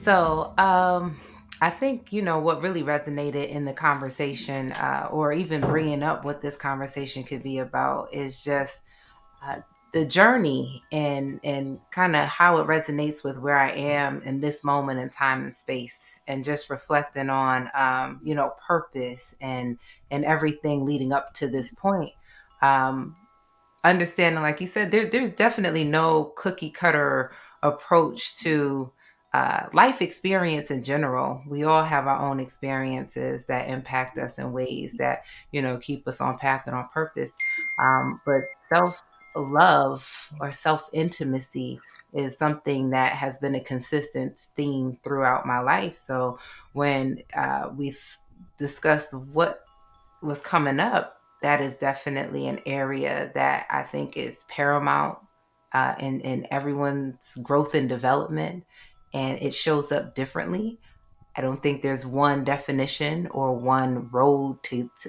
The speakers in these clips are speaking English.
So, I think, what really resonated in the conversation, or even bringing up what this conversation could be about, is just uh, the journey and kind of how it resonates with where I am in this moment in time and space, and just reflecting on, purpose and everything leading up to this point. Um, Understanding, like you said, there's definitely no cookie cutter approach to life experience in general. We all have our own experiences that impact us in ways that, keep us on path and on purpose. But self love or self intimacy is something that has been a consistent theme throughout my life. So when we discussed what was coming up, that is definitely an area that I think is paramount in everyone's growth and development. And it shows up differently. I don't think there's one definition or one road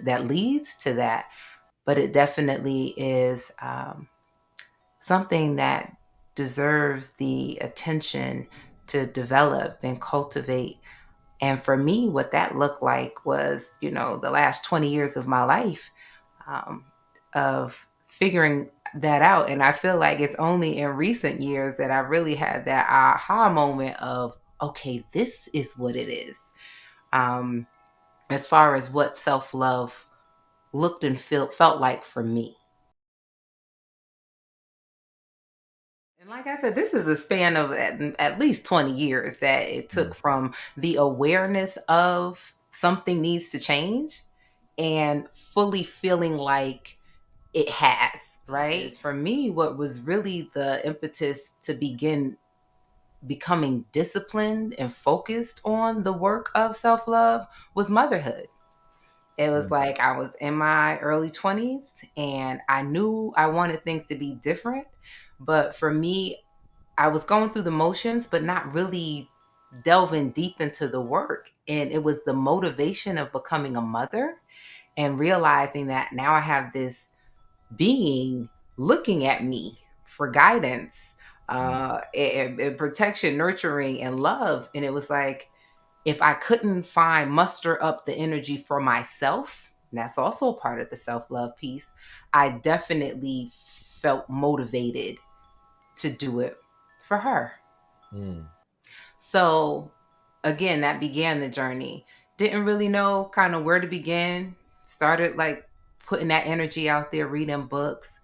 that leads to that, but it definitely is something that deserves the attention to develop and cultivate. And for me, what that looked like was, the last 20 years of my life, um, of figuring that out. And I feel like it's only in recent years that I really had that aha moment of, okay, this is what it is. Um, as far as what self love looked and felt like for me. And like I said, this is a span of at least 20 years that it Mm. took from the awareness of something needs to change and fully feeling like it has, right? For me, what was really the impetus to begin becoming disciplined and focused on the work of self love was motherhood. It was Mm. like I was in my early 20s and I knew I wanted things to be different. But for me, I was going through the motions, but not really delving deep into the work. And it was the motivation of becoming a mother and realizing that now I have this being looking at me for guidance, Mm. and protection, nurturing, and love. And it was like, if I couldn't muster up the energy for myself, and that's also a part of the self love piece, I definitely felt motivated to do it for her. Mm. So again, that began the journey. Didn't really know kind of where to begin. Started like putting that energy out there, reading books,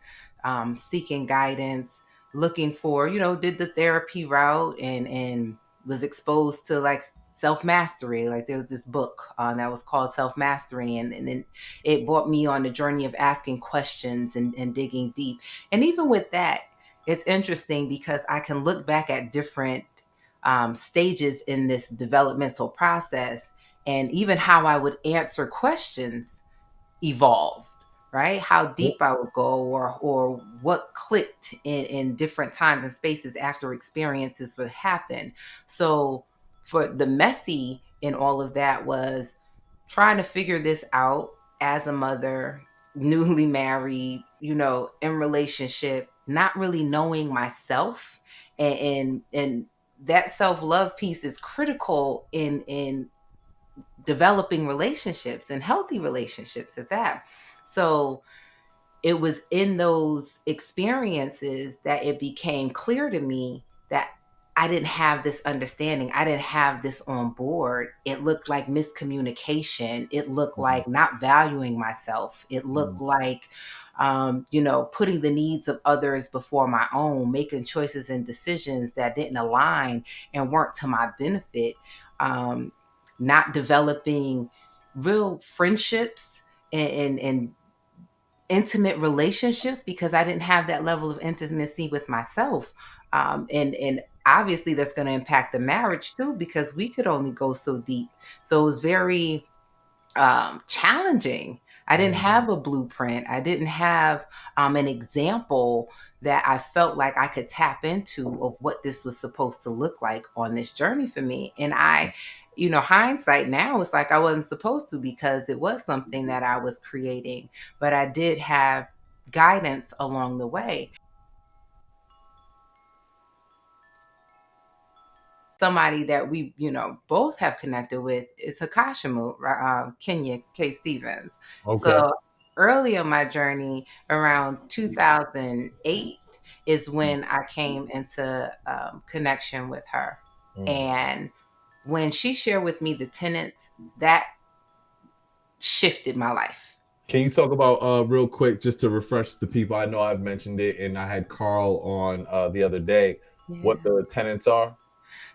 seeking guidance, looking for, did the therapy route and was exposed to like self mastery. Like there was this book that was called Self Mastery, and then it brought me on the journey of asking questions and digging deep. And even with that, it's interesting because I can look back at different stages in this developmental process, and even how I would answer questions evolved, right? How Yeah. deep I would go, or what clicked in different times and spaces after experiences would happen. So for the messy in all of that was trying to figure this out as a mother, newly married, in relationship, not really knowing myself. And that self-love piece is critical in developing relationships and healthy relationships at that. So it was in those experiences that it became clear to me that I didn't have this understanding. I didn't have this on board. It looked like miscommunication. It looked Mm. like not valuing myself. It Mm. looked like, putting the needs of others before my own, making choices and decisions that didn't align and weren't to my benefit, um, not developing real friendships and intimate relationships because I didn't have that level of intimacy with myself. And obviously that's going to impact the marriage too because we could only go so deep. So it was very challenging. I didn't Mm. have a blueprint. I didn't have an example that I felt like I could tap into of what this was supposed to look like on this journey for me. And hindsight now, it's like I wasn't supposed to because it was something that I was creating, but I did have guidance along the way. somebody that we, both have connected with is Hakashimu, Kenya K. Stevens. Okay. So early in my journey, around 2008, is when I came into connection with her. Mm. And when she shared with me the tenets, that shifted my life. Can you talk about real quick just to refresh the people? I know I've mentioned it, and I had Carl on the other day. What Yeah. the tenants are?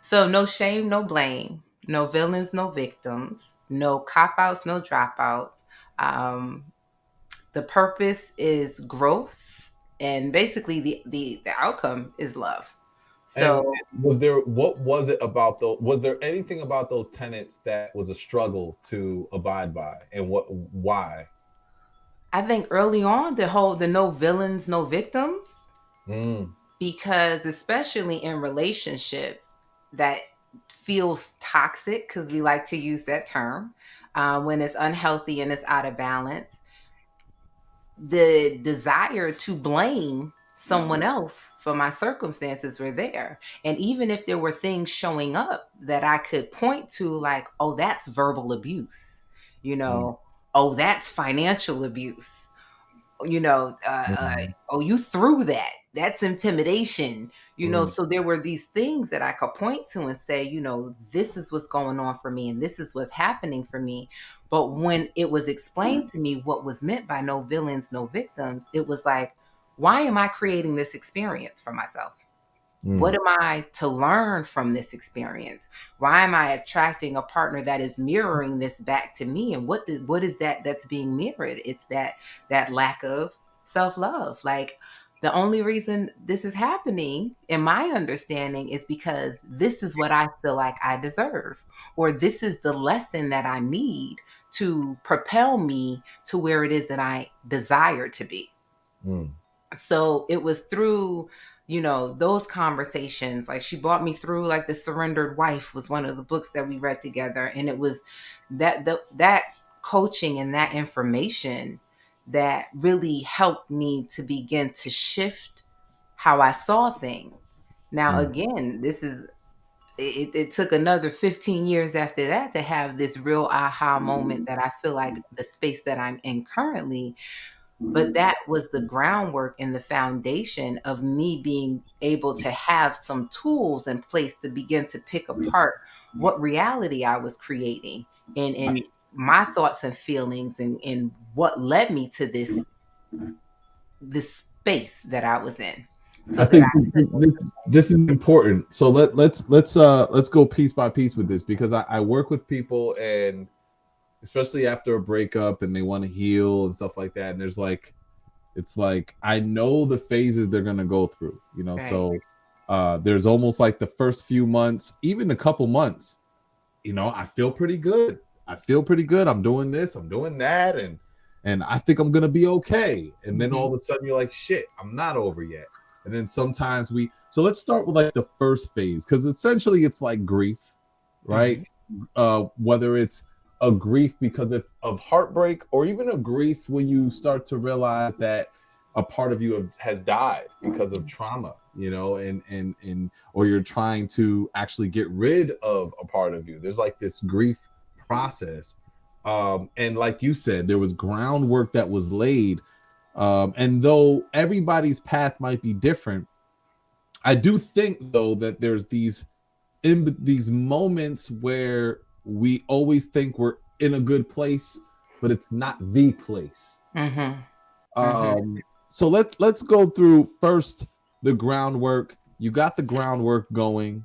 So no shame, no blame, no villains, no victims, no cop outs, no dropouts. Um, the purpose is growth, and basically the outcome is love. And So was there what was it about those? Was there anything about those tenants that was a struggle to abide by, and what why? I think early on the no villains, no victims, Mm, because especially in relationship that feels toxic, because we like to use that term, when it's unhealthy and it's out of balance, the desire to blame someone else for my circumstances were there. And even if there were things showing up that I could point to, like, oh, that's verbal abuse, you mm, know, oh, that's financial abuse, you know, mm, oh, you threw that. That's intimidation, mm, So there were these things that I could point to and say, this is what's going on for me and this is what's happening for me. But when it was explained to me what was meant by no villains, no victims, it was like, why am I creating this experience for myself? What mm. am I to learn from this experience? Why am I attracting a partner that is mirroring this back to me? And what is that that's being mirrored? It's that lack of self-love. Like, the only reason this is happening, in my understanding, is because this is what I feel like I deserve, or this is the lesson that I need to propel me to where it is that I desire to be. Mm. So it was through, those conversations. Like, she brought me through, like, The Surrendered Wife was one of the books that we read together, and it was that coaching and that information that really helped me to begin to shift how I saw things. Now, Mm. again, it took another 15 years after that to have this real aha moment that I feel like the space that I'm in currently. But that was the groundwork and the foundation of me being able to have some tools in place to begin to pick apart what reality I was creating, and my thoughts and feelings, and what led me to this space that I was in, I so that think I could move. this is important. So let's go piece by piece with this because I work with people and especially after a breakup and they want to heal and stuff like that. And there's like it's like I know the phases they're gonna go through, Right. so there's almost like the first few months, even a couple months, I feel pretty good. I feel pretty good. I'm doing this, I'm doing that, and I think I'm gonna be okay. And then all Hmm. of a sudden you're like, shit, I'm not over yet. And then sometimes so let's start with like the first phase, because essentially it's like grief, right? Hmm. Whether it's a grief because of heartbreak or even a grief when you start to realize that a part of you has died because of trauma, and or you're trying to actually get rid of a part of you. There's like this grief process. And like you said, there was groundwork that was laid. And though everybody's path might be different, I do think though that there's these moments where we always think we're in a good place, but it's not the place. Hmm. Hmm. So let's go through first the groundwork. You got the groundwork going.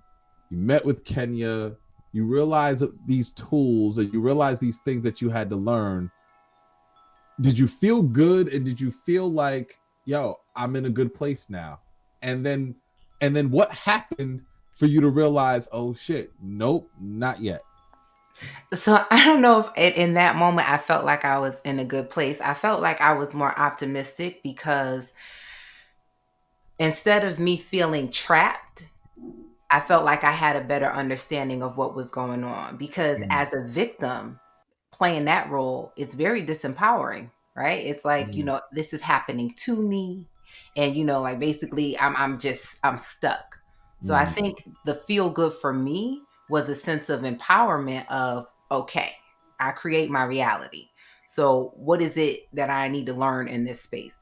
You met with Kenya. You realize these tools and you realize these things that you had to learn. Did you feel good and did you feel like, yo, I'm in a good place now? And then what happened for you to realize, oh shit, nope, not yet. So I don't know if in that moment I felt like I was in a good place. I felt like I was more optimistic because instead of me feeling trapped, I felt like I had a better understanding of what was going on. Because Mm, as a victim, playing that role is very disempowering, right? It's like, mm, this is happening to me. And, like, basically I'm stuck. So I think the feel good for me was a sense of empowerment of, okay, I create my reality. So what is it that I need to learn in this space?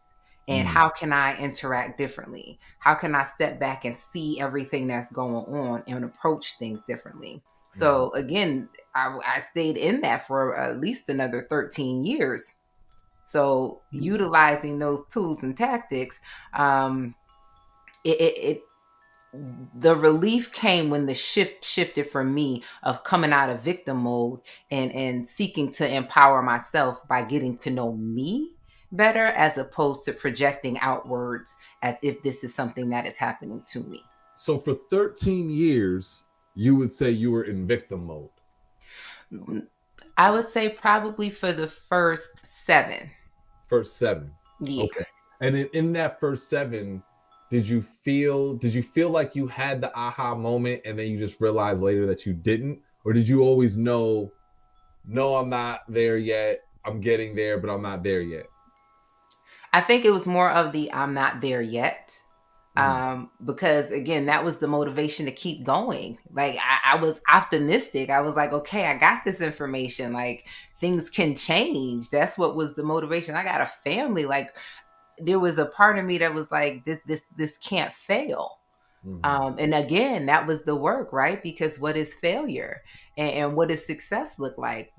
And Mm, how can I interact differently? How can I step back and see everything that's going on and approach things differently? mhm, So again, I stayed in that for at least another 13 years. So utilizing those tools and tactics, um, it the relief came when the shifted for me of coming out of victim mode and seeking to empower myself by getting to know me better as opposed to projecting outwards as if this is something that is happening to me. So for 13 years, you would say you were in victim mode. I would say probably for the first 7. First 7. Yeah. Okay. And in that first 7, did you feel like you had the aha moment and then you just realized later that you didn't? Or did you always know, no, I'm not there yet. I'm getting there, but I'm not there yet. I think it was more of the I'm not there yet. Mm, Because again, that was the motivation to keep going. Like I was optimistic. I was like, okay, I got this information. Like things can change. That's what was the motivation. I got a family. Like there was a part of me that was like, this can't fail. mhm, And again, that was the work, right? Because what is failure, and what does success look like?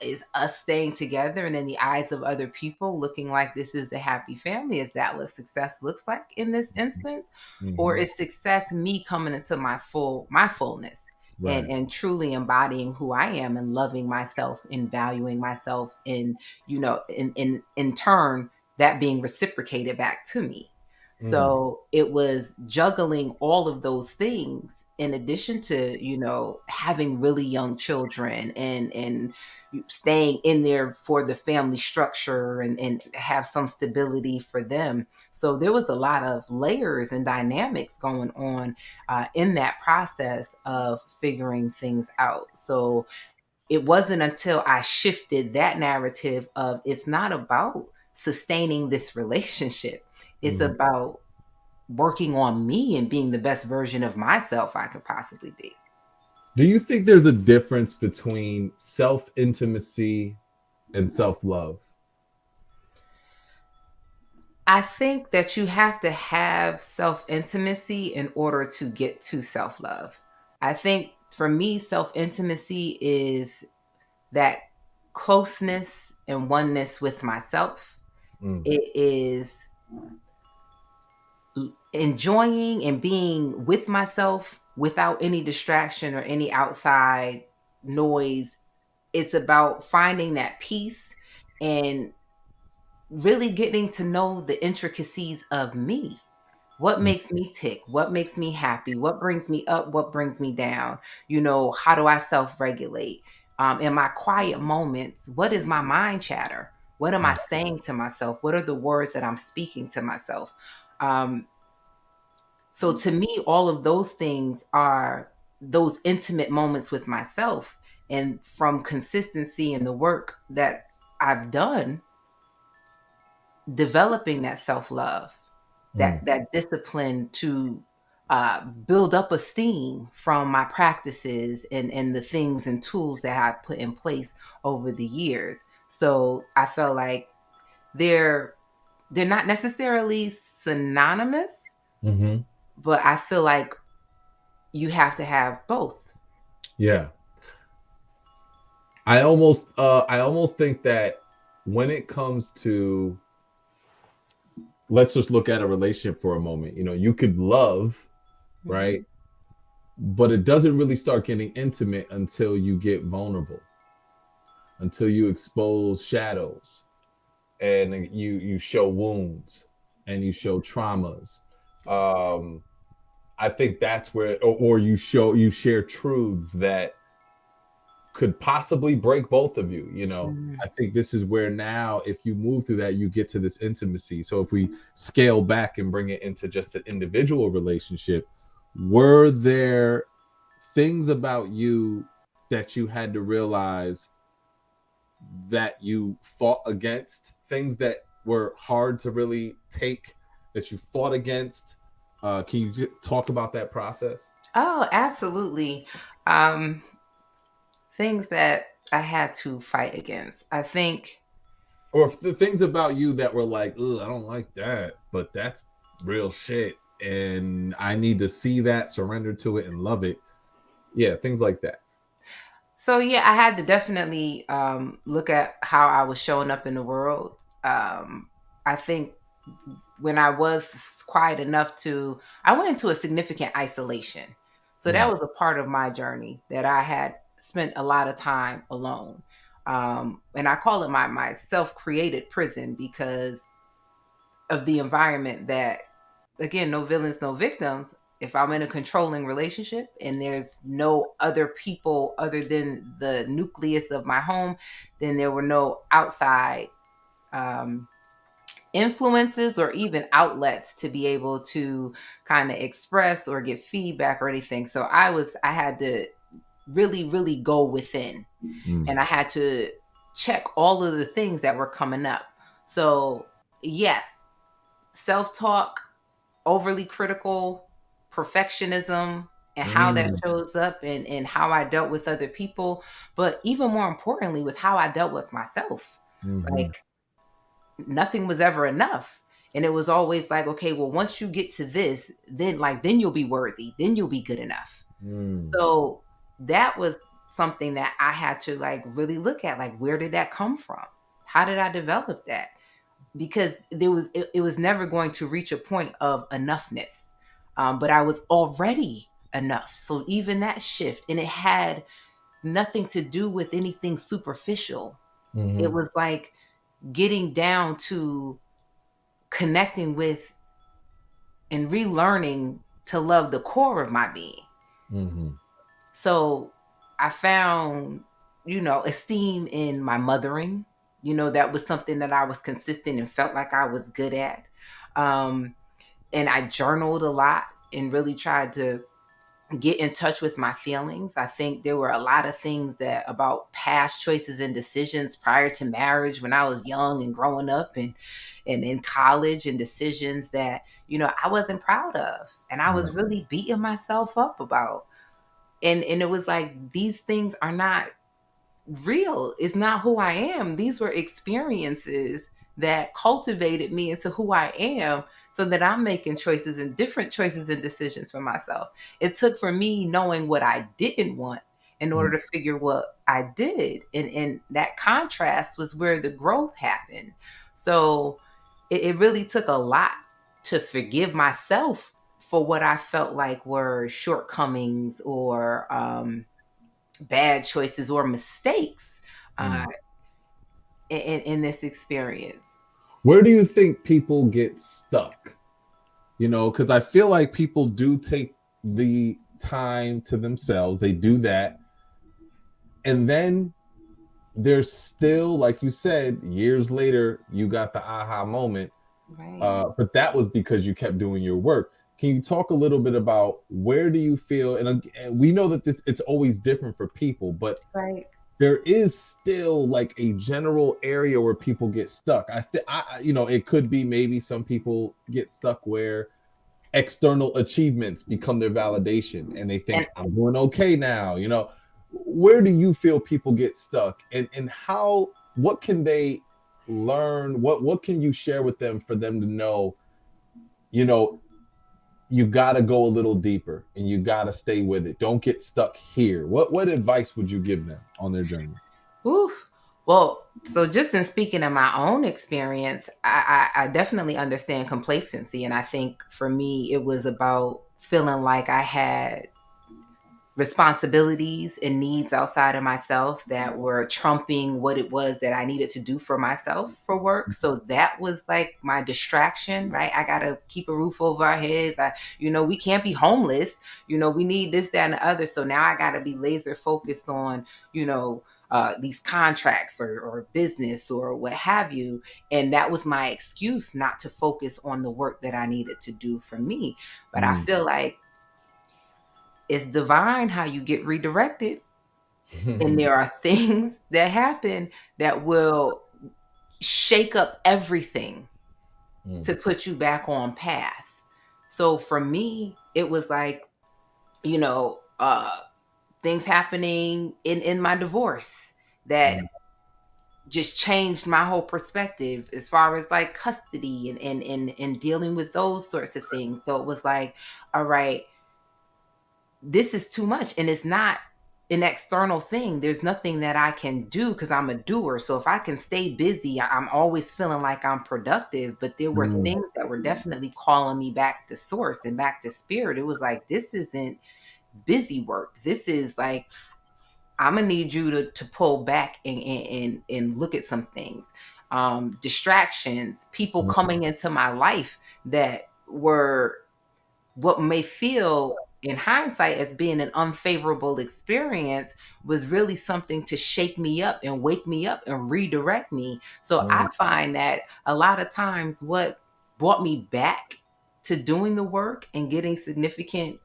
Is us staying together and in the eyes of other people looking like this is a happy family? Is that what success looks like in this instance, or mhm. is success me coming into my fullness Right. and truly embodying who I am and loving myself and valuing myself, and in turn that being reciprocated back to me. Mm, So it was juggling all of those things in addition to, having really young children and staying in there for the family structure and have some stability for them. So there was a lot of layers and dynamics going on in that process of figuring things out. So it wasn't until I shifted that narrative of it's not about sustaining this relationship. It's mhm. about working on me and being the best version of myself I could possibly be. Do you think there's a difference between self intimacy and self love? I think that you have to have self intimacy in order to get to self love. I think for me, self intimacy is that closeness and oneness with myself. Mm, It is enjoying and being with myself without any distraction or any outside noise. It's about finding that peace and really getting to know the intricacies of me. What mm, makes me tick? What makes me happy? What brings me up? What brings me down? How do I self regulate? In my quiet moments, what is my mind chatter? What am I mm, saying to myself? What are the words that I'm speaking to myself? Um, so to me, all of those things are those intimate moments with myself. And from consistency in the work that I've done, developing that self-love, mm. that discipline to build up esteem from my practices and the things and tools that I put in place over the years. So I felt like they're they're not necessarily synonymous, Mhm. but I feel like you have to have both. Yeah. I almost think that when it comes to, let's just look at a relationship for a moment. You could love, right? Mhm. But it doesn't really start getting intimate until you get vulnerable, until you expose shadows and you show wounds and you show traumas. Um I think that's where, or you share truths that could possibly break both of you. Mhm. I think this is where now, if you move through that, you get to this intimacy. So if we scale back and bring it into just an individual relationship, were there things about you that you had to realize that you fought against, things that were hard to really take, that you fought against, Can you talk about that process? Oh, absolutely. Um, Things that I had to fight against. I think. Or if the things about you that were like, ugh, I don't like that, but that's real shit. And I need to see that, surrender to it, and love it. Yeah, things like that. So yeah, I had to definitely look at how I was showing up in the world. I think when I was quiet enough to, I went into a significant isolation. So that Mm, was a part of my journey that I had spent a lot of time alone. And I call it my self created prison because of the environment that, again, no villains, no victims. If I'm in a controlling relationship and there's no other people other than the nucleus of my home, then there were no outside um, influences or even outlets to be able to kind of express or get feedback or anything. So I had to really, really go within, mm, and I had to check all of the things that were coming up. So, yes, self talk, overly critical, perfectionism, and how that mm, shows up and how I dealt with other people, but even more importantly, with how I dealt with myself. mm-hmm, Like, nothing was ever enough. And it was always like, okay, well, once you get to this, then you'll be worthy, then you'll be good enough. mm, So that was something that I had to like really look at, like, where did that come from? How did I develop that? Because it was never going to reach a point of enoughness. But I was already enough. So even that shift, and it had nothing to do with anything superficial. It mm-hmm, was like getting down to connecting with and relearning to love the core of my being. mm-hmm, So I found, esteem in my mothering. That was something that I was consistent and felt like I was good at. Um, and I journaled a lot and really tried to get in touch with my feelings. I think there were a lot of things that about past choices and decisions prior to marriage when I was young and growing up and in college, and decisions that, I wasn't proud of. And I was right, really beating myself up about. And it was like, these things are not real. It's not who I am. These were experiences that cultivated me into who I am, so that I'm making choices and different choices and decisions for myself. It took for me knowing what I didn't want in mm, order to figure what I did. And that contrast was where the growth happened. So it really took a lot to forgive myself for what I felt like were shortcomings or bad choices or mistakes uh, mm. in this experience. Where do you think people get stuck? Because I feel like people do take the time to themselves, they do that, and then there's still, like you said, years later, you got the aha moment. Right, But that was because you kept doing your work. Can you talk a little bit about where do you feel? And we know that this it's always different for people, but right, there is still like a general area where people get stuck. It could be maybe some people get stuck where external achievements become their validation, and they and think I'm doing okay now. Where do you feel people get stuck, and how? What can they learn? What can you share with them for them to know? You know, you got to go a little deeper, and you got to stay with it. Don't get stuck here. What advice would you give them on their journey? whew. Well, so just in speaking of my own experience, I definitely understand complacency. And I think for me, it was about feeling like I had responsibilities and needs outside of myself that were trumping what it was that I needed to do for myself for work. So that was like my distraction, right? I got to keep a roof over our heads. We can't be homeless. We need this, that, and the other. So now I got to be laser focused on, these contracts or business or what have you. And that was my excuse not to focus on the work that I needed to do for me. But I Mm. feel like it's divine how you get redirected. And there are things that happen that will shake up everything Mm. to put you back on path. So for me, it was like, you know, things happening in my divorce that Mm, just changed my whole perspective as far as like custody and dealing with those sorts of things. So it was like, all right, this is too much. And it's not an external thing. There's nothing that I can do because I'm a doer. So if I can stay busy, I'm always feeling like I'm productive. But there were mm, things that were definitely calling me back to source and back to spirit. It was like, this isn't busy work. This is like, I'm gonna need you to pull back and look at some things. Distractions, people mm, coming into my life that were what may feel in hindsight as being an unfavorable experience was really something to shake me up and wake me up and redirect me. So I mm, find that a lot of times what brought me back to doing the work and getting significant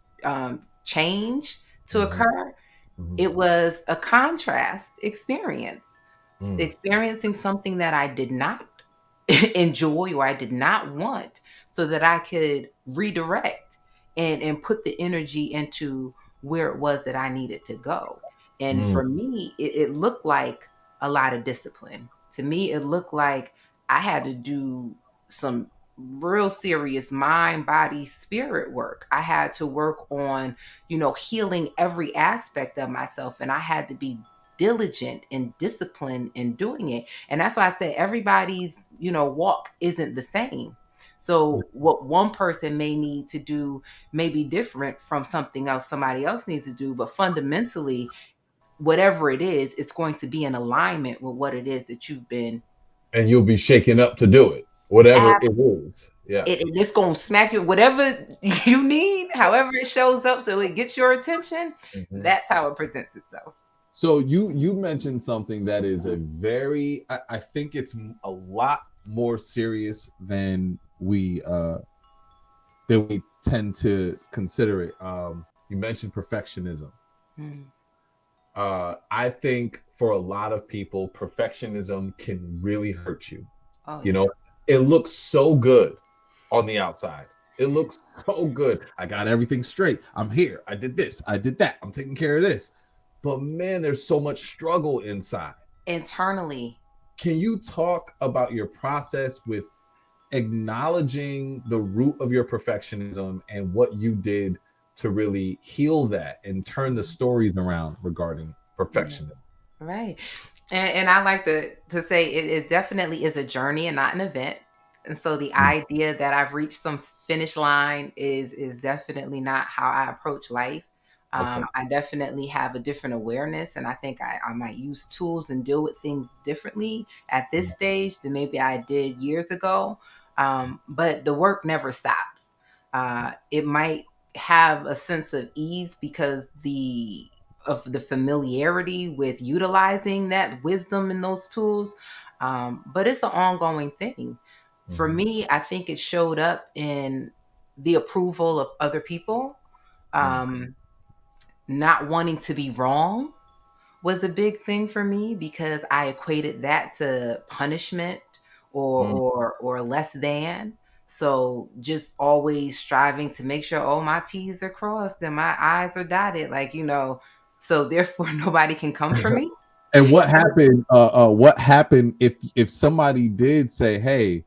change to mhm, occur, mhm, it was a contrast experience, mm, experiencing something that I did not enjoy or I did not want, so that I could redirect and put the energy into where it was that I needed to go. And mm, for me, it looked like a lot of discipline. To me, it looked like I had to do some real serious mind, body, spirit work. I had to work on, healing every aspect of myself. And I had to be diligent and disciplined in doing it. And that's why I say everybody's, walk isn't the same. So what one person may need to do may be different from something else somebody else needs to do. But fundamentally, whatever it is, it's going to be in alignment with what it is that you've been and you'll be shaken up to do it, whatever at. it is. Yeah. It's going to smack you, whatever you need, however it shows up, so it gets your attention. Mhm. That's how it presents itself. So you mentioned something that is a very I think it's a lot more serious than we tend to consider it. You mentioned perfectionism. Mm. I think for a lot of people, perfectionism can really hurt you. Oh You yeah. know, it looks so good on the outside. It looks so good. I got everything straight. I'm here. I did this. I did that. I'm taking care of this. But man, there's so much struggle inside. Internally. Can you talk about your process with acknowledging the root of your perfectionism and what you did to really heal that and turn the stories around regarding Yeah. perfectionism? Right. And I like to say it definitely is a journey and not an event. And so the Mm, idea that I've reached some finish line is definitely not how I approach life. okay. I definitely have a different awareness, and I think I might use tools and deal with things differently at this Mm, stage than maybe I did years ago. But the work never stops. It might have a sense of ease because the familiarity with utilizing that wisdom and those tools. But it's an ongoing thing. For mhm, me, I think it showed up in the approval of other people. mm, Um, Not wanting to be wrong was a big thing for me because I equated that to punishment or mm. less than. So just always striving to make sure, oh, my T's are crossed and my I's are dotted, like, so therefore nobody can come for me. And what And happened? What happened if somebody did say, "Hey,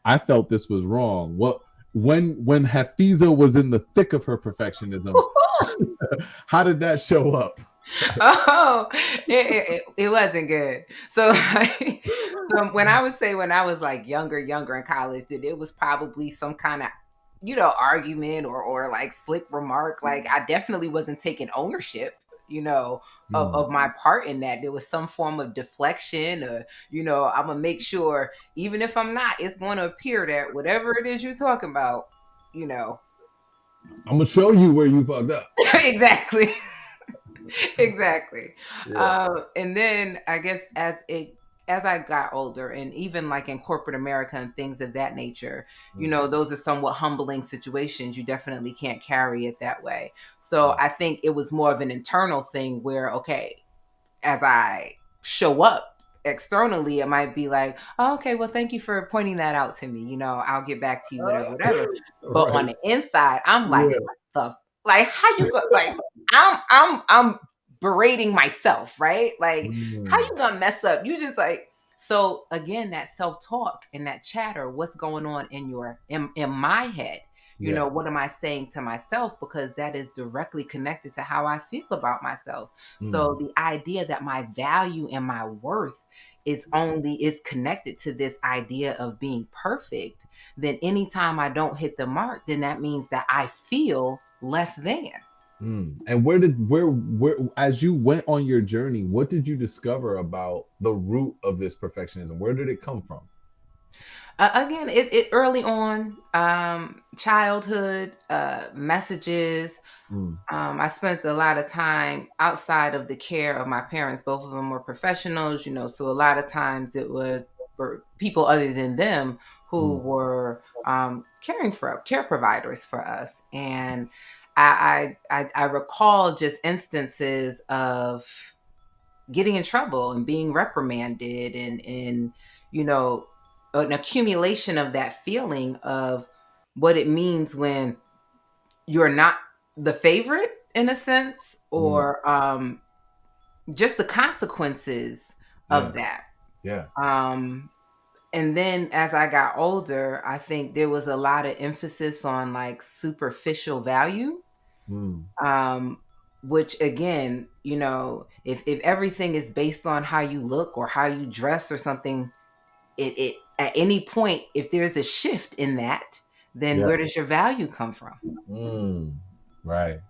I felt this was wrong"? What when Hafeeza was in the thick of her perfectionism, how did that show up? oh, it wasn't good. So, like, so when I would say when I was like younger in college, that it was probably some kind of, argument or like slick remark. Like I definitely wasn't taking ownership, Mm, of my part in that. There was some form of deflection, or, I'm gonna make sure, even if I'm not, it's going to appear that whatever it is you're talking about, you know, I'm gonna show you where you fucked up. exactly. Exactly. Yeah. And then I guess as I got older, and even like in corporate America and things of that nature, Mm, those are somewhat humbling situations. You definitely can't carry it that way. So mm, I think it was more of an internal thing where, okay, as I show up, externally it might be like, oh, okay, well, thank you for pointing that out to me, I'll get back to you, whatever, whatever. But on Right. the inside, I'm like, Yeah. what the like, how you go, like, I'm berating myself, right? Like, how Mm. you gonna mess up? You just like, so again, that self-talk and that chatter, what's going on in my head? Yeah. What am I saying to myself? Because that is directly connected to how I feel about myself. Mm. So the idea that my value and my worth is connected to this idea of being perfect, then anytime I don't hit the mark, then that means that I feel less than. Mm. And where as you went on your journey, what did you discover about the root of this perfectionism? Where did it come from? Again, it early on, childhood messages. Mm. I spent a lot of time outside of the care of my parents. Both of them were professionals, so a lot of times it would were people other than them who Mm. were caring for care providers for us. And I recall just instances of getting in trouble and being reprimanded, and you know an accumulation of that feeling of what it means when you're not the favorite in a sense, Mm. or just the consequences Yeah. of that. Yeah. um and then as I got older, I think there was a lot of emphasis on like superficial value, Mm. um which again, if everything is based on how you look or how you dress or something, it at any point, if there's a shift in that, then Yeah. where does your value come from? Mm. Right.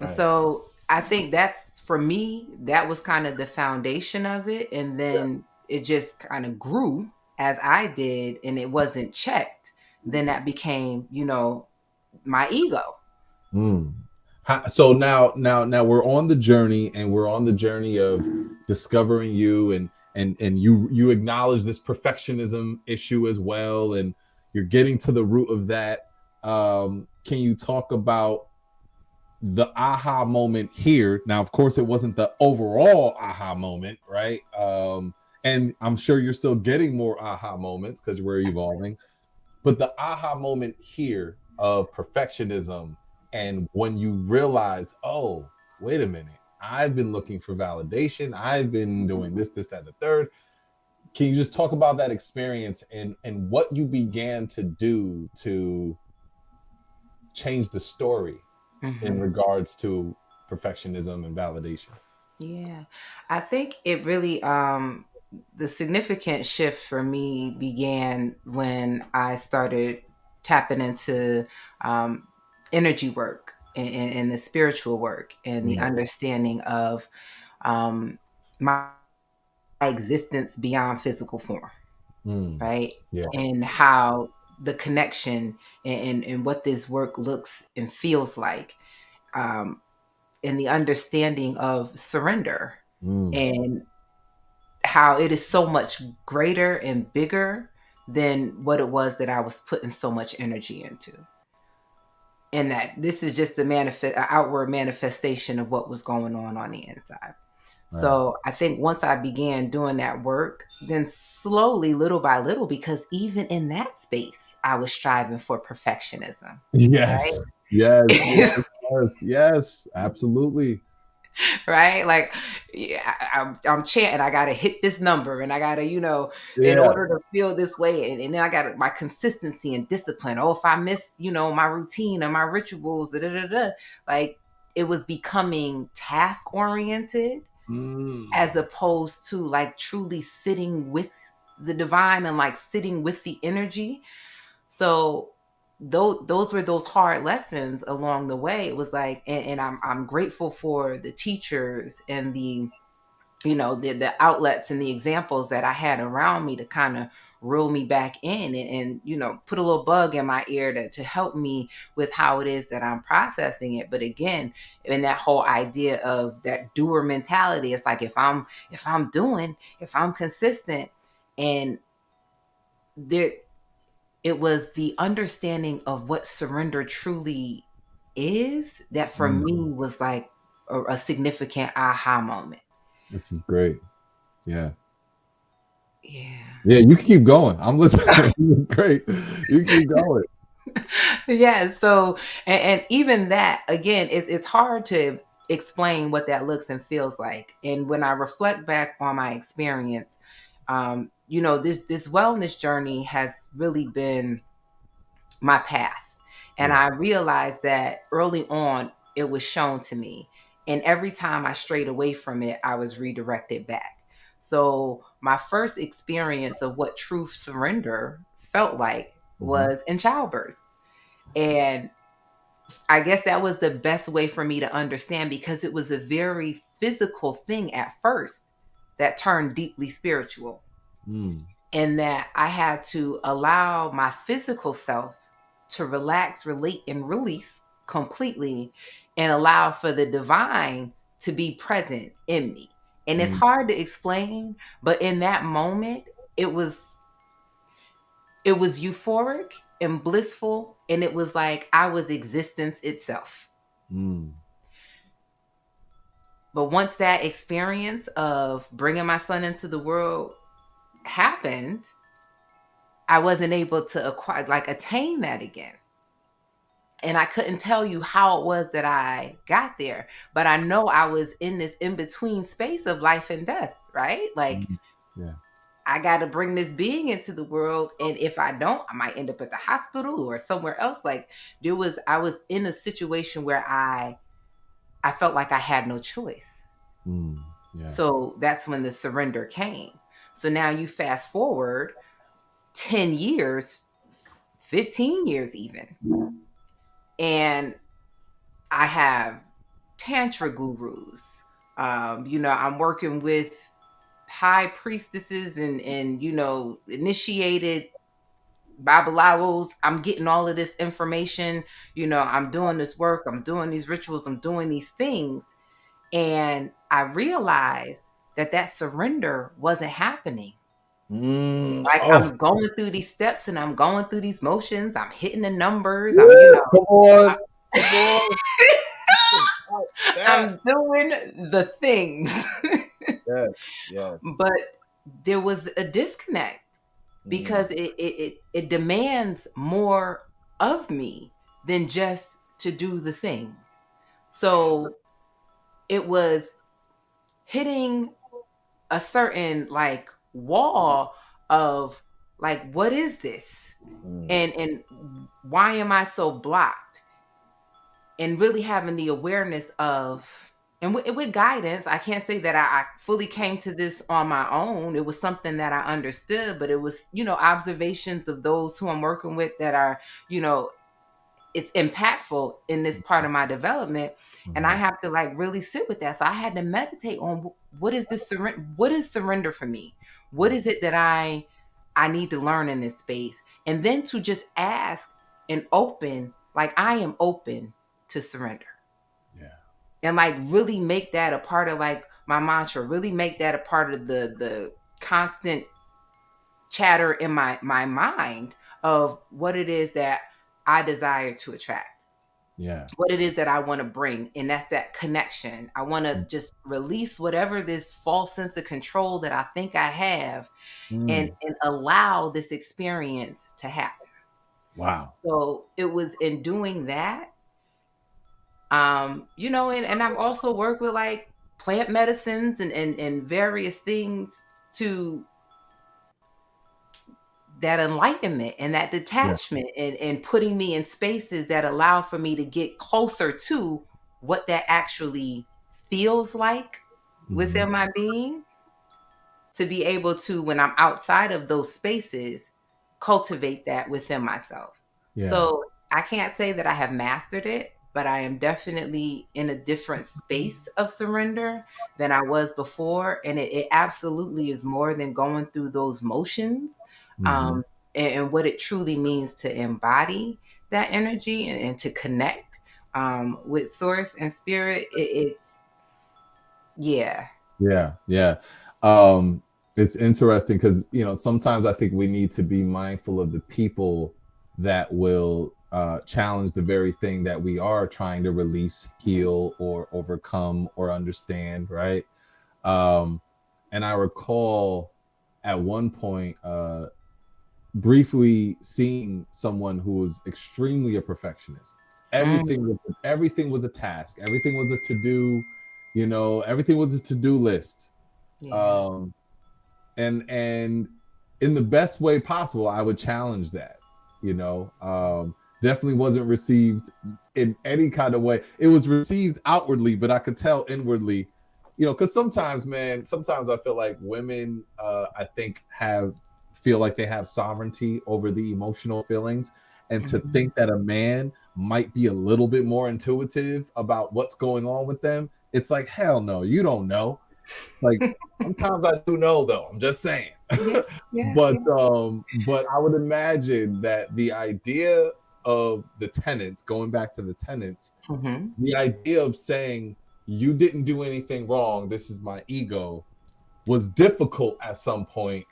And Right. so I think that's, for me, that was kind of the foundation of it. And Yeah. then it just kind of grew as I did, and it wasn't checked. Then that became, my ego. Mm. So now we're on the journey, and we're on the journey of discovering you, and you acknowledge this perfectionism issue as well, and you're getting to the root of that. Can you talk about the aha moment here? Now, of course, it wasn't the overall aha moment, right? And I'm sure you're still getting more aha moments because we're evolving. But the aha moment here of perfectionism, and when you realize, oh, wait a minute, I've been looking for validation, I've been doing this, that, and the third. Can you just talk about that experience, and what you began to do to change the story in Hmm. regards to perfectionism and validation? Yeah. I think it really, the significant shift for me began when I started tapping into um, energy work, and the spiritual work, and the Mm. understanding of um, my existence beyond physical form, Mm. right? Yeah. And how the connection, and what this work looks and feels like, um, and the understanding of surrender, Mm. and how it is so much greater and bigger than what it was that I was putting so much energy into. And that this is just a outward manifestation of what was going on the inside. Right. So I think once I began doing that work, then slowly, little by little, because even in that space, I was striving for perfectionism, Yes. Yes. right? Yes. Yes. Yes. Absolutely. Right? Like, yeah, I'm chanting, I gotta hit this number, and I gotta, in Yeah. order to feel this way, and then I got my consistency and discipline. Oh, if I miss, my routine and my rituals, da, da, da, da, like, it was becoming task oriented, Mm. as opposed to like truly sitting with the divine, and like sitting with the energy. So those were those hard lessons along the way. It was like, and I'm grateful for the teachers and the outlets and the examples that I had around me to kind of reel me back in, and put a little bug in my ear to help me with how it is that I'm processing it. But again, in that whole idea of that doer mentality, it's like, if I'm consistent, and there it was the understanding of what surrender truly is that for Mm. me was like a significant aha moment. This is great. Yeah. Yeah. Yeah, you can keep going. I'm listening. Great. You keep going. Yeah. So, and even that, again, it's hard to explain what that looks and feels like. And when I reflect back on my experience, this wellness journey has really been my path. And Yeah. I realized that early on, it was shown to me. And every time I strayed away from it, I was redirected back. So, my first experience of what true surrender felt like Hmm. was in childbirth. And I guess that was the best way for me to understand because it was a very physical thing at first that turned deeply spiritual, Mm, and that I had to allow my physical self to relax, relate, and release completely and allow for the divine to be present in me. And it's mm, hard to explain, but in that moment, it was it was euphoric and blissful, and it was like I was existence itself. mm, But once that experience of bringing my son into the world happened, I wasn't able to attain that again. And I couldn't tell you how it was that I got there, but I know I was in this in between space of life and death, right? Like, mm. Yeah. I got to bring this being into the world. And if I don't, I might end up at the hospital or somewhere else. Like, I was in a situation where I felt like I had no choice. Mm, yeah. So that's when the surrender came. So now you fast forward 10 years, 15 years even, and I have tantra gurus. I'm working with high priestesses and initiated babalawos. I'm getting all of this information. I'm doing this work. I'm doing these rituals. I'm doing these things. And I realized that surrender wasn't happening. Mm, Like, oh, I'm going through these steps and I'm going through these motions. I'm hitting the numbers. woo, come I- on. Come on. About that. I'm doing the things. Yes. Yes. But there was a disconnect Mm, because it demands more of me than just to do the things. So it was hitting a certain like wall of like, what is this? mm, And why am I so blocked? And really having the awareness of, and with guidance, I can't say that I fully came to this on my own. It was something that I understood, but it was, observations of those who I'm working with that are, you know it's impactful in this part of my development. And I mhm, have to like really sit with that. So I had to meditate on what is this surrender, what is surrender for me, what mm, is it that I need to learn in this space, and then to just ask and open, like, I am open to surrender, yeah. and like really make that a part of like my mantra, really make that a part of the constant chatter in my mind of what it is that I desire to attract, Yeah. what it is that I want to bring. And that's that connection. I want to just release whatever this false sense of control that I think I have, and Mm, allow this experience to happen. wow. So it was in doing that, and I've also worked with like plant medicines and various things to that enlightenment and that Yeah. detachment, and putting me in spaces that allow for me to get closer to what that actually feels like Hmm. within my being, to be able to, when I'm outside of those spaces, cultivate that within myself. Yeah. So I can't say that I have mastered it, but I am definitely in a different space of surrender than I was before. And it absolutely is more than going through those motions. Hmm. Um, and what it truly means to embody that energy, and to connect with source and spirit. Yeah. Yeah. Yeah. Um, it's interesting because sometimes I think we need to be mindful of the people that will challenge the very thing that we are trying to release, heal, or overcome or understand, right? Um, and I recall at one point briefly seeing someone who was extremely a perfectionist. Mm, Everything was a task. Everything was a to do. You know, everything was a to do list. yeah. Um, and in the best way possible, I would challenge that. You know, definitely wasn't received in any kind of way. It was received outwardly, but I could tell inwardly. You know, because sometimes, man, sometimes I feel like women, I think, have feel like they have sovereignty over the emotional feelings, and to Mhm. think that a man might be a little bit more intuitive about what's going on with them, it's like, hell no, you don't know. Like, sometimes I do know though. I'm just saying. Yeah, yeah, but yeah. but I would imagine that the idea of the tenants, going back to the tenants, Hmm. the idea of saying you didn't do anything wrong, this is my ego, was difficult at some point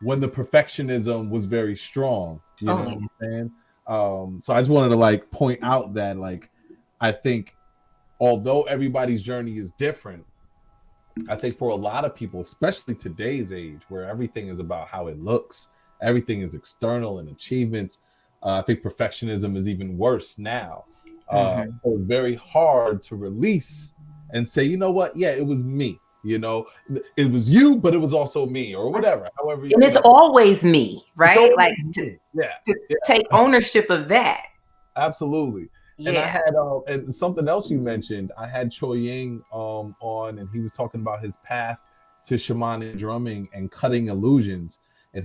when the perfectionism was very strong. You Oh know yeah. what I'm saying? So I just wanted to like point out that like I think although everybody's journey is different, I think for a lot of people, especially today's age, where everything is about how it looks, everything is external and achievements. I think perfectionism is even worse now. Hmm. So it's very hard to release and say, you know what? Yeah, it was me. You know, it was you, but it was also me, or whatever. However, And you it's know, always me, it's right? always Like me. Yeah, to yeah, take ownership of that. absolutely. And I Yeah. had and something else you mentioned. I had Choi Ying on, and he was talking about his path to shamanic drumming and cutting illusions. And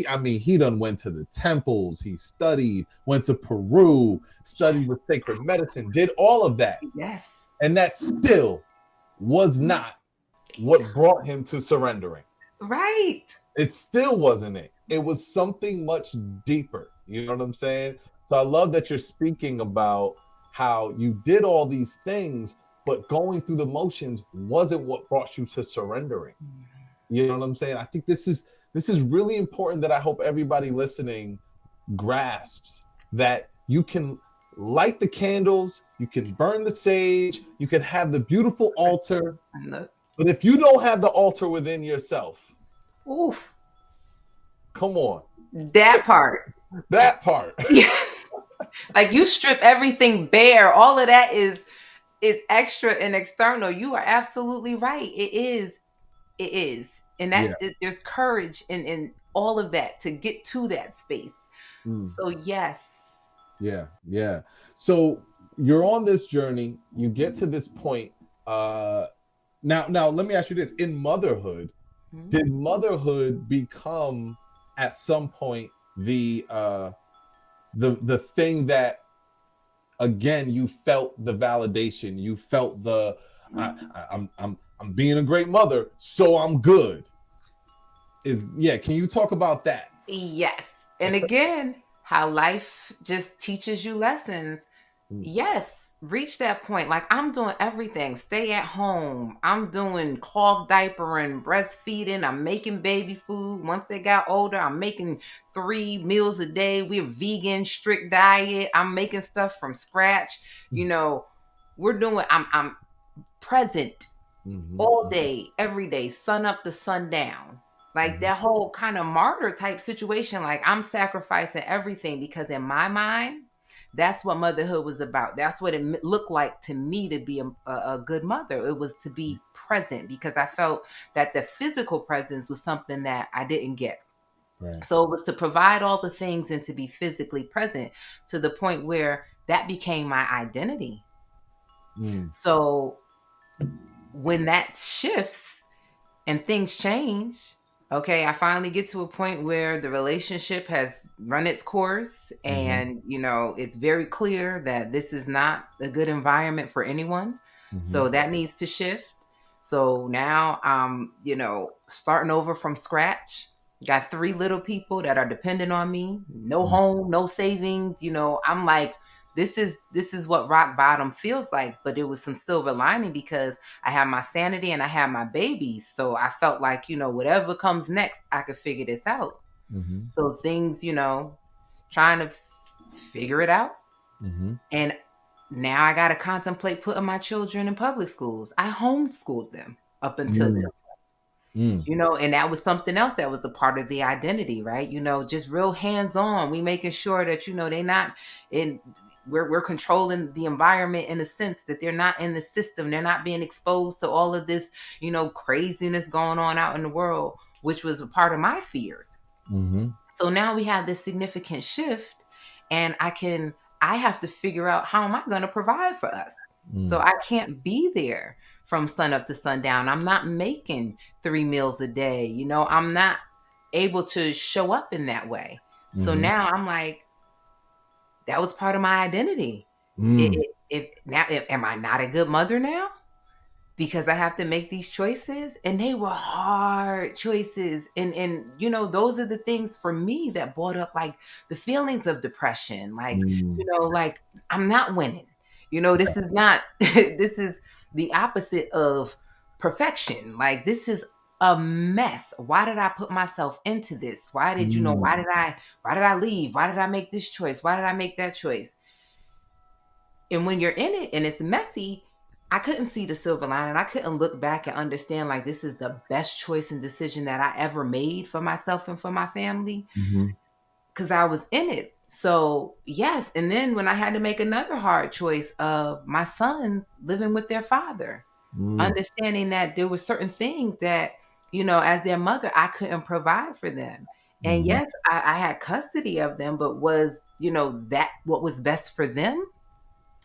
I mean, he done went to the temples. He studied, went to Peru, studied with sacred medicine, did all of that, Yes. and that still was not what brought him to surrendering. Right. It still wasn't it. It was something much deeper. You know what I'm saying? So I love that you're speaking about how you did all these things, but going through the motions wasn't what brought you to surrendering. You know what I'm saying? I think this is really important that I hope everybody listening grasps that you can light the candles, you can burn the sage, you can have the beautiful altar, Look. but if you don't have the altar within yourself, Oof. come on. That part. That part. Yeah. Like you strip everything bare. All of that is extra and external. You are absolutely right. It is. It is. And Yeah. there's courage in all of that to get to that space. Mm. So yes. Yeah. Yeah. So you're on this journey. You get to this point. Uh, now, let me ask you this: in motherhood, Mhm. did motherhood become at some point the thing that again you felt the validation, you felt the I'm being a great mother, so I'm good. Is yeah? Can you talk about that? Yes. And again, how life just teaches you lessons. Mm, Yes, reach that point. Like I'm doing everything. Stay at home. I'm doing cloth diapering, breastfeeding. I'm making baby food. Once they got older, I'm making 3 meals a day. We're vegan, strict diet. I'm making stuff from scratch. You know, we're doing. I'm present mhm, all day, every day, sun up to sundown. Like mhm, that whole kind of martyr type situation. Like I'm sacrificing everything because in my mind, that's what motherhood was about. That's what it looked like to me to be a good mother. It was to be present because I felt that the physical presence was something that I didn't get. right. So it was to provide all the things and to be physically present to the point where that became my identity. Mm, So when that shifts, and things change. Okay, I finally get to a point where the relationship has run its course mhm, and it's very clear that this is not a good environment for anyone. mhm, So that needs to shift. So now I'm, starting over from scratch. Got 3 little people that are dependent on me. No mm, home, no savings. I'm like, this is what rock bottom feels like. But it was some silver lining because I have my sanity and I have my babies. So I felt like, whatever comes next, I could figure this out. mhm, So things, trying to figure it out. mhm, And now I got to contemplate putting my children in public schools. I homeschooled them up until this. mm. Mm. And that was something else that was a part of the identity, right? Just real hands-on. We making sure that, they not in, we're controlling the environment in a sense that they're not in the system. They're not being exposed to all of this, craziness going on out in the world, which was a part of my fears. Mm-hmm. So now we have this significant shift, and I have to figure out, how am I going to provide for us? So Mm. I can't be there from sun up to sundown. I'm not making 3 meals a day. I'm not able to show up in that way. So Mm-hmm. now I'm like, that was part of my identity. Mm. Am I not a good mother now? Because I have to make these choices, and they were hard choices, and those are the things for me that brought up, like, the feelings of depression, like, Mm. like, I'm not winning. This is not this is the opposite of perfection. Like, this is a mess. Why did I put myself into this? Mm. Why did I leave? Why did I make this choice? Why did I make that choice? And when you're in it and it's messy, I couldn't see the silver lining. I couldn't look back and understand, like, this is the best choice and decision that I ever made for myself and for my family, Mm-hmm. because I was in it. So, yes. And then when I had to make another hard choice of my sons living with their father, Mm. understanding that there were certain things that, as their mother, I couldn't provide for them. And Mm-hmm. yes, I had custody of them, but was, that what was best for them?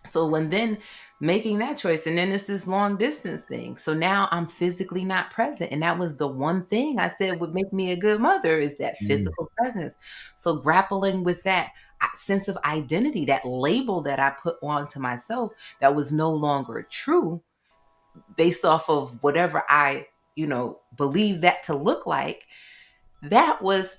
So when then making that choice, and then it's this long distance thing. So now I'm physically not present. And that was the one thing I said would make me a good mother, is that Mm. physical presence. So grappling with that sense of identity, that label that I put onto myself that was no longer true, based off of whatever I, believe that to look like, that was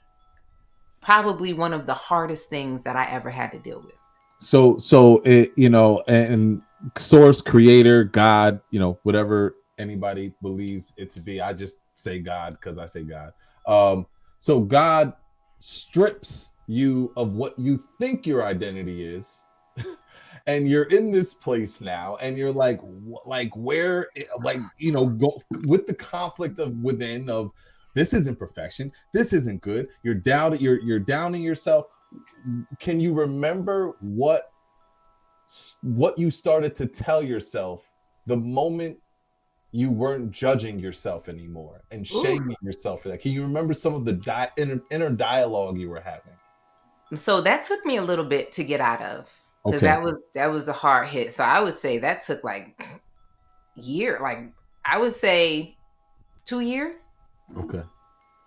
probably one of the hardest things that I ever had to deal with. So it, and source, creator, God, whatever anybody believes it to be. I just say God because I say God. So God strips you of what you think your identity is, and you're in this place now, and you're like where, like, go with the conflict of within of, this isn't perfection, this isn't good, you're downing yourself. Can you remember what you started to tell yourself the moment you weren't judging yourself anymore and Ooh. shaming yourself for that? Can you remember some of the inner dialogue you were having? So that took me a little bit to get out of, because Okay. that was a hard hit. So I would say that took like like, I would say 2 years Okay.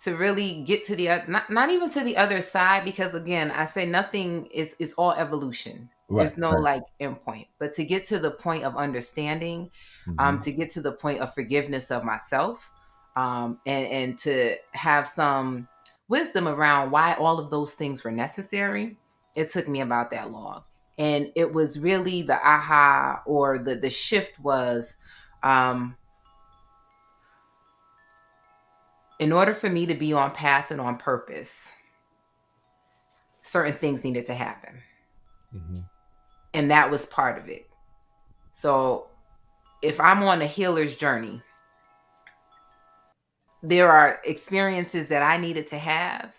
to really get to the not even to the other side, because again, I say nothing is all evolution. Right. There's no Right. like endpoint, but to get to the point of understanding, Mm-hmm. to get to the point of forgiveness of myself, and to have some wisdom around why all of those things were necessary. It took me about that long, and it was really the aha, or the shift was, um, in order for me to be on path and on purpose, certain things needed to happen. Mm-hmm. And that was part of it. So if I'm on a healer's journey, there are experiences that I needed to have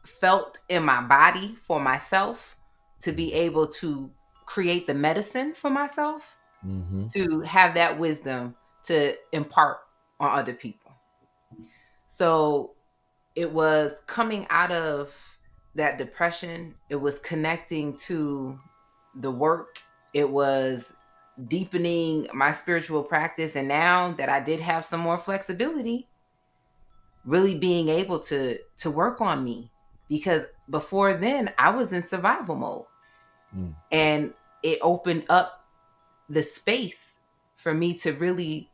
felt in my body for myself, to be able to create the medicine for myself, Mm-hmm. to have that wisdom to impart on other people. So it was coming out of that depression. It was connecting to the work. It was deepening my spiritual practice. And now that I did have some more flexibility, really being able to work on me, because before then I was in survival mode, Mm. and it opened up the space for me to really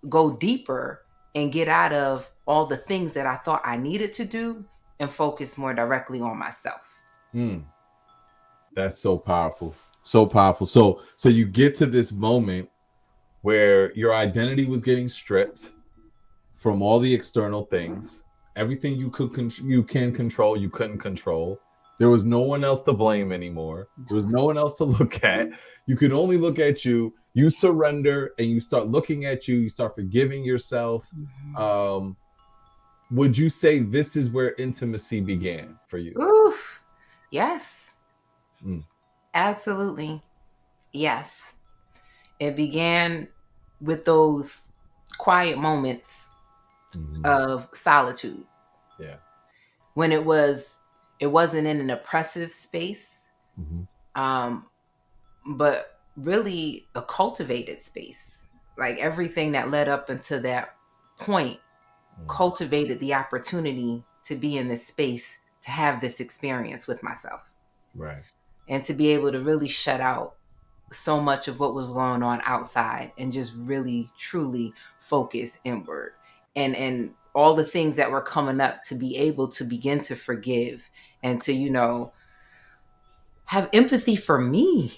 go deeper and get out of all the things that I thought I needed to do, and focus more directly on myself. Mm. That's so powerful. So powerful. So you get to this moment where your identity was getting stripped from all the external things. Everything you can control, you couldn't control. There was no one else to blame anymore. There was no one else to look at. You could only look at you, you surrender and you start looking at you, you start forgiving yourself. Mhm. Um, would you say this is where intimacy began for you? Oof. Yes, Mm, absolutely. Yes. It began with those quiet moments mhm. of solitude Yeah. when it wasn't in an oppressive space, Mhm. um, but really a cultivated space. Like everything that led up until that point Mm. cultivated the opportunity to be in this space, to have this experience with myself, Right. and to be able to really shut out so much of what was going on outside and just really truly focus inward, and all the things that were coming up, to be able to begin to forgive and to, have empathy for me,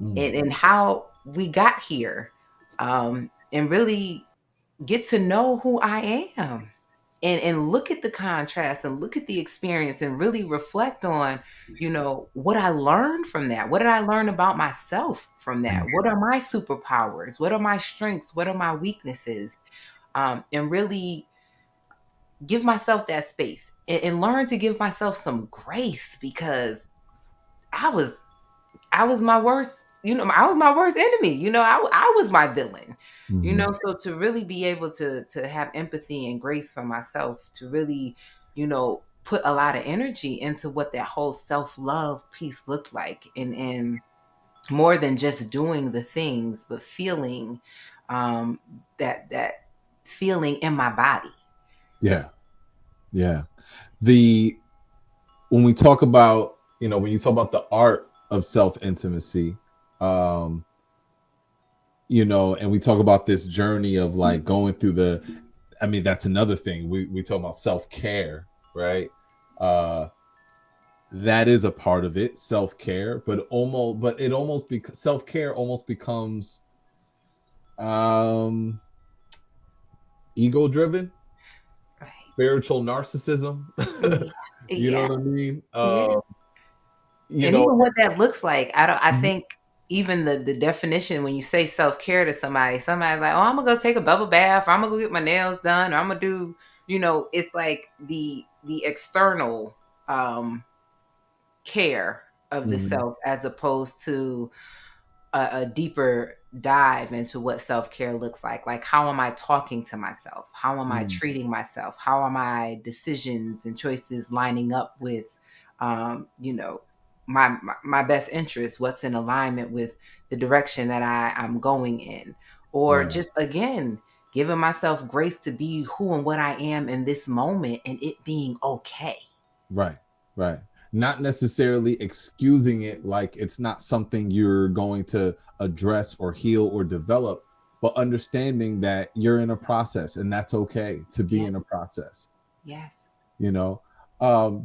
Mm. and how we got here, and really get to know who I am, and look at the contrast and look at the experience and really reflect on, what I learned from that. What did I learn about myself from that? What are my superpowers? What are my strengths? What are my weaknesses? And really give myself that space, and learn to give myself some grace, because I was I was my worst, I was my worst enemy. I was my villain. Mhm. So to really be able to have empathy and grace for myself, to really, put a lot of energy into what that whole self-love piece looked like, and more than just doing the things, but feeling, um that feeling in my body. Yeah. Yeah. The when we talk about, when you talk about the art of self intimacy, um, and we talk about this journey of like going through I mean, that's another thing. We talk about self care, right? Uh, that is a part of it, self care, but it almost self care almost becomes um ego driven, Right. spiritual narcissism. Yeah. You know Yeah. what I mean? Yeah. You And know, even what that looks like, I mhm, think even the definition, when you say self-care to somebody, somebody's like, "Oh, I'm gonna go take a bubble bath, or I'm gonna go get my nails done, or I'm gonna do," it's like the external care of the mhm, self, as opposed to a deeper dive into what self-care looks like. Like, how am I talking to myself? How am I mm, treating myself? How are my decisions and choices lining up with, my best interest? What's in alignment with the direction that I'm going in? Or yeah. just, again, giving myself grace to be who and what I am in this moment, and it being okay. Right, right. Not necessarily excusing it like it's not something you're going to address or heal or develop, but understanding that you're in a process and that's okay to be Yeah. in a process, Yes. you know.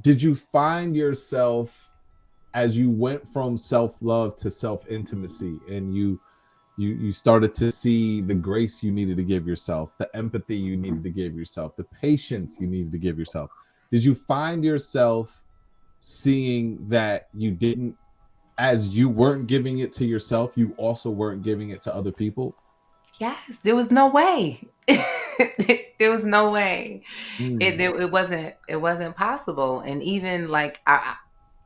Did you find yourself as you went from self-love to self-intimacy and you started to see the grace you needed to give yourself, the empathy you needed to give yourself, the patience you needed to give yourself? Did you find yourself seeing that you didn't, as you weren't giving it to yourself, you also weren't giving it to other people? Yes, there was no way. There was no way. Mm, It wasn't possible. And even like,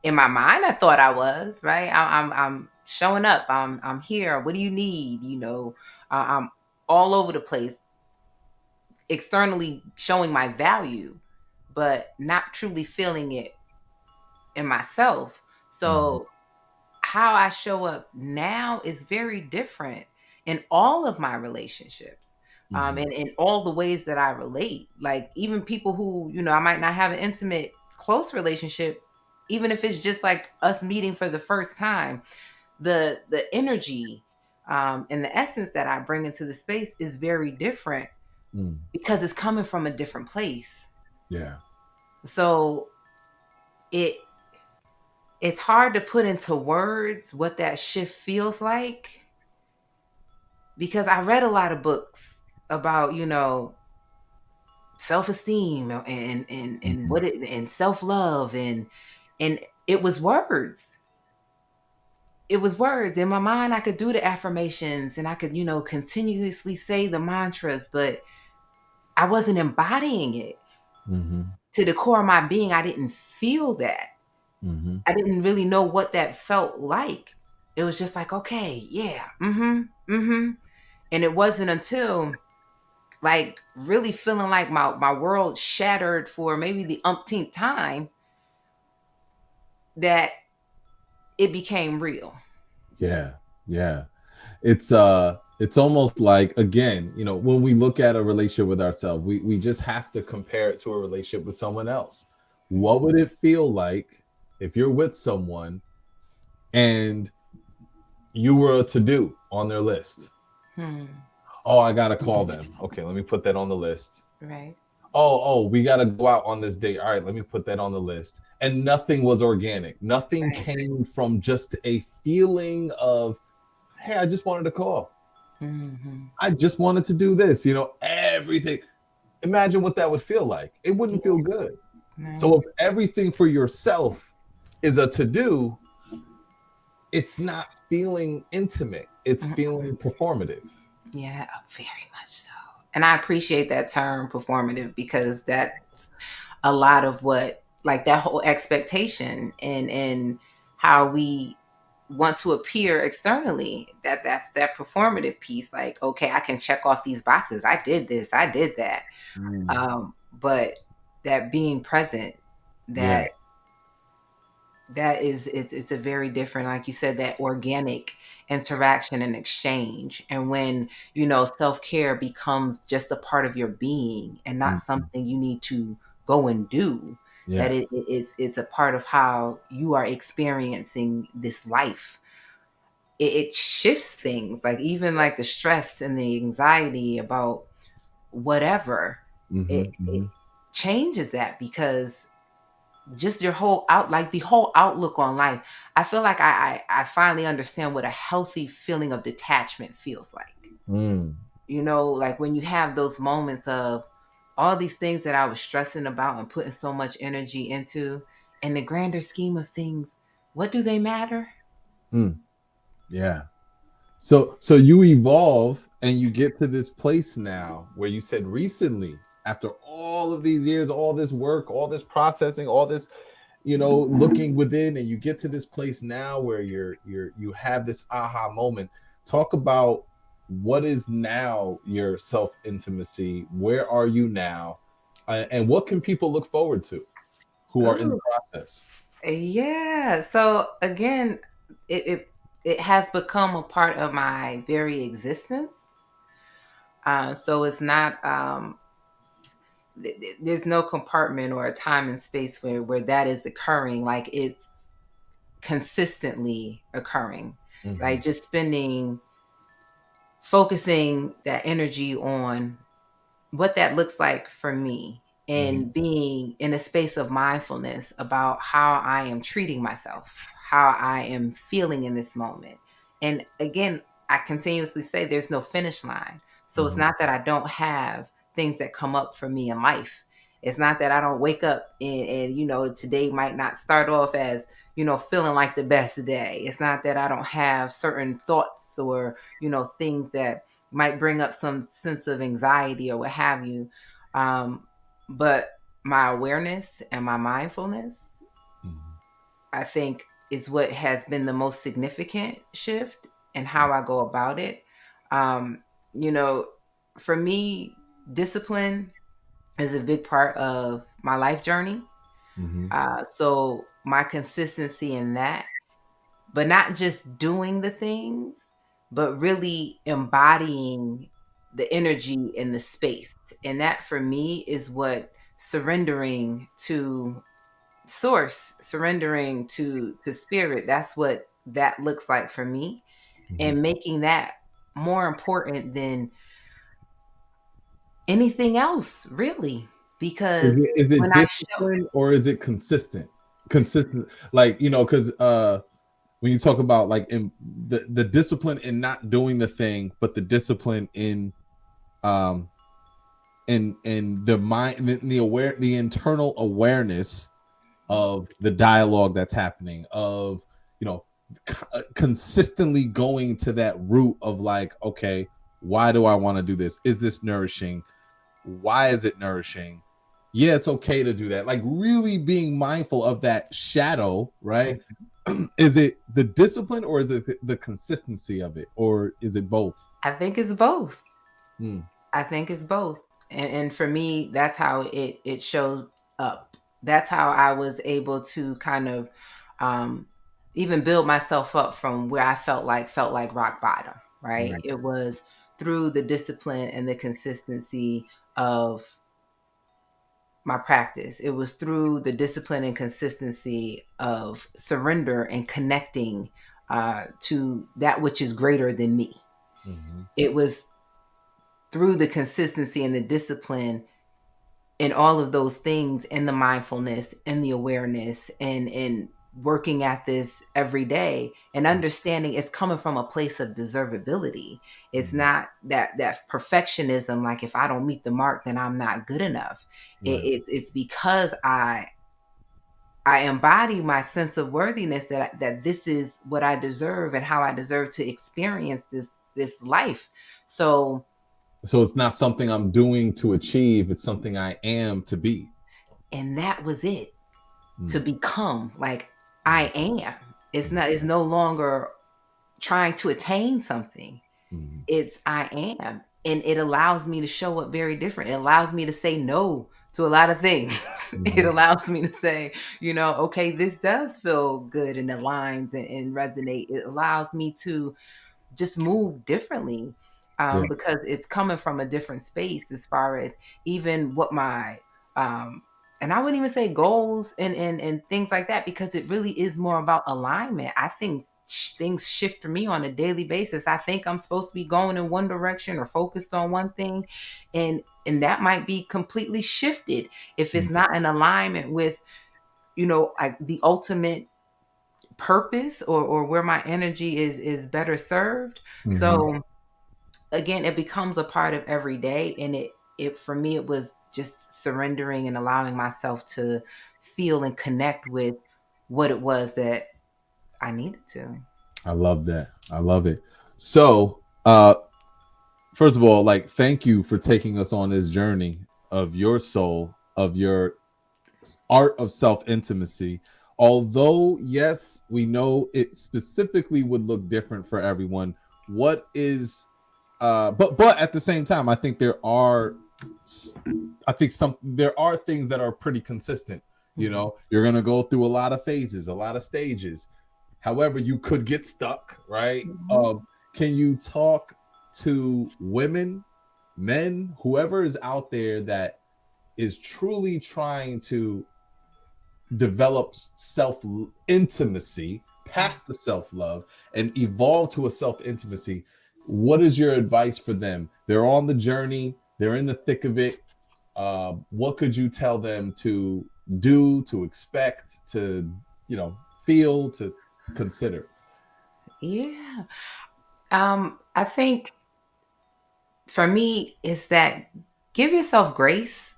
in my mind, I thought I was right. I'm showing up. I'm here. What do you need? I'm all over the place, externally showing my value, but not truly feeling it in myself. mhm, So how I show up now is very different in all of my relationships, mhm, and in all the ways that I relate. Like, even people who, I might not have an intimate, close relationship, even if it's just like us meeting for the first time, the energy, and the essence that I bring into the space is very different, mm. because it's coming from a different place. Yeah. So it it's hard to put into words what that shift feels like, because I read a lot of books about, self-esteem, and Mhm, what it and self-love, and it was words. it was words in my mind. I could do the affirmations and I could, continuously say the mantras, but I wasn't embodying it Mm-hmm. to the core of my being. I didn't feel that. Mm-hmm. I didn't really know what that felt like. It was just like, okay, yeah, mm-hmm. And it wasn't until like really feeling like my world shattered for maybe the umpteenth time that it became real. Yeah. Yeah. It's almost like, again, when we look at a relationship with ourselves, we just have to compare it to a relationship with someone else. What would it feel like if you're with someone and you were a to-do on their list? Hmm. Oh, I gotta call them. Okay, let me put that on the list. Right. Oh, we gotta go out on this date. All right, let me put that on the list. And nothing was organic. Nothing Right. came from just a feeling of, hey, I just wanted to call. Hmm. I just wanted to do this, everything. Imagine what that would feel like. It wouldn't feel Yeah. good. No. So if everything for yourself is a to do, it's not feeling intimate, it's Mm-mm. feeling performative. Yeah, very much so. And I appreciate that term performative because that's a lot of what, like that whole expectation and how we want to appear externally, that's that performative piece. Like, okay, I can check off these boxes. I did this, I did that. Mm. But that being present, Yeah. that that is it's a very different, like you said, that organic interaction and exchange. And when self-care becomes just a part of your being and not Mhm. something you need to go and do, that Yeah. it's a part of how you are experiencing this life. It shifts things, like even like the stress and the anxiety about whatever. It Hmm. changes that because just your whole out like the whole outlook on life. I feel like I finally understand what a healthy feeling of detachment feels like. Mm. Like when you have those moments of all these things that I was stressing about and putting so much energy into, in the grander scheme of things, what do they matter? Mm. Yeah. So you evolve and you get to this place now where you said recently, after all of these years, all this work, all this processing, all this, looking within, and you get to this place now where you have this aha moment. Talk about what is now your self intimacy. Where are you now, and what can people look forward to who are in the Oh, process? yeah. So again, it has become a part of my very existence. So it's not there's no compartment or a time and space where that is occurring. Like it's consistently occurring. Mm-hmm. Like just focusing that energy on what that looks like for me Mm-hmm. and being in a space of mindfulness about how I am treating myself, how I am feeling in this moment. And again, I continuously say there's no finish line. So it's Mm-hmm. not that I don't have things that come up for me in life. It's not that I don't wake up and today might not start off as, feeling like the best day. It's not that I don't have certain thoughts or, things that might bring up some sense of anxiety or what have you. Um, but my awareness and my mindfulness, I think, is what has been the most significant shift in how I go about it. Um, you know, for me, discipline is a big part of my life journey. Mm-hmm. So my consistency in that, but not just doing the things, but really embodying the energy in the space. And that for me is what surrendering to source, surrendering to spirit, that's what that looks like for me. Mm-hmm. And making that more important than anything else, really. Is Because it is it when I show discipline or is it consistent? Consistent, like because when you talk about like in the discipline in not doing the thing, but the discipline um in the mind, the internal awareness of the dialogue that's happening, of you know consistently going to that root of like, okay, why do I want to do this? Is this nourishing? Why is it nourishing? Yeah, it's okay to do that. Like really being mindful of that shadow, right? Is it the discipline or is it the consistency of it, or is it both? I think it's both. Mm, I think it's both. And for me, that's how it shows up. That's how I was able to kind of um, even build myself up from where I felt like rock bottom, right? mm, It was through the discipline and the consistency of my practice. It was through the discipline and consistency of surrender and connecting to that which is greater than me. mhm, It was through the consistency and the discipline and all of those things, and the mindfulness and the awareness and working at this every day and understanding it's coming from a place of deservability. It's mhm. not that perfectionism, like if I don't meet the mark then I'm not good enough. Right. It's because I embody my sense of worthiness that this is what I deserve and how I deserve to experience this life. So, So it's not something I'm doing to achieve, it's something I am to be. and that was it, to Mm, become like I mm, am. It's mm, not, it's no longer trying to attain something. mm, It's I am. And it allows me to show up very different. It allows me to say no to a lot of things. It mhm. allows me to say, okay, this does feel good and aligns and resonate. It allows me to just move differently, Yeah. because it's coming from a different space as far as even what my um, and I wouldn't even say goals and things like that, because it really is more about alignment. I think things shift for me on a daily basis. I think I'm supposed to be going in one direction or focused on one thing, and that might be completely shifted if Mm, it's not in alignment with like the ultimate purpose, or where my energy is better served. mhm. So again, it becomes a part of every day, and it for me it was just surrendering and allowing myself to feel and connect with what it was that I needed to. I love that. I love it. So, first of all, like, thank you for taking us on this journey of your soul, of your art of self intimacy. Although, yes, we know it specifically would look different for everyone. What is, but at the same time, I think there are things that are pretty consistent. You Mhm. know, you're gonna go through a lot of phases, a lot of stages. However, you could get stuck, right? Mhm. Can you talk to women, men, whoever is out there that is truly trying to develop self intimacy past the self love and evolve to a self intimacy? What is your advice for them? They're on the journey, they're in the thick of it. What could you tell them to do, to expect, to, feel, to consider? Yeah. I think for me is that give yourself grace,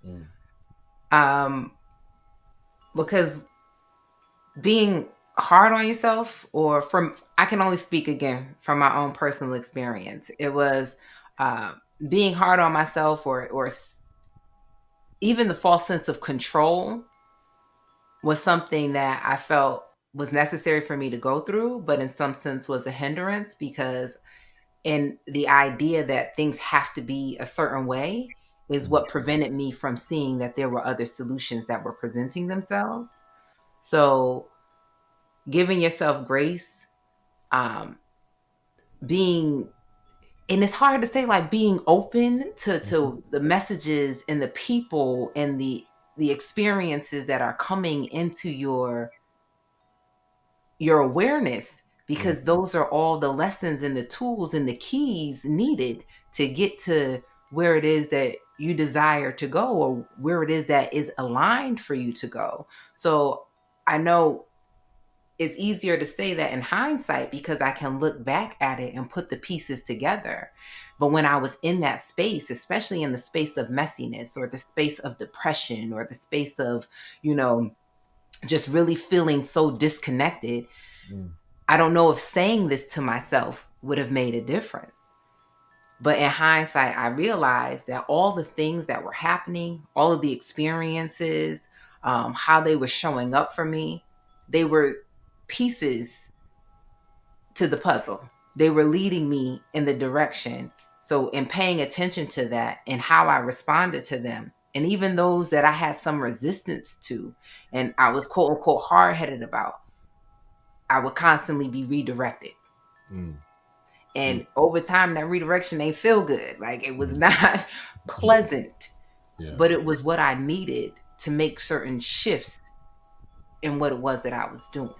Mm, um because being hard on yourself, or from I can only speak again from my own personal experience. It was uh, being hard on myself, or even the false sense of control was something that I felt was necessary for me to go through, but in some sense was a hindrance, because in the idea that things have to be a certain way is mm, what prevented me from seeing that there were other solutions that were presenting themselves. So giving yourself grace, um, being and it's hard to say, like being open to the messages and the people and the experiences that are coming into your awareness, mm, because those are all the lessons and the tools and the keys needed to get to where it is that you desire to go, or where it is that is aligned for you to go. So I know it's easier to say that in hindsight, because I can look back at it and put the pieces together. But when I was in that space, especially in the space of messiness, or the space of depression, or the space of, you know, just really feeling so disconnected, mm. I don't know if saying this to myself would have made a difference. But in hindsight, I realized that all the things that were happening, all of the experiences, how they were showing up for me, they were pieces to the puzzle. They were leading me in the direction. So, in paying attention to that and how I responded to them, and even those that I had some resistance to, and I was quote unquote hard headed about, I would constantly be redirected. Mm. Yeah. And over time, that redirection ain't feel good. Like it was Mhm. not pleasant, Yeah. but it was what I needed to make certain shifts in what it was that I was doing.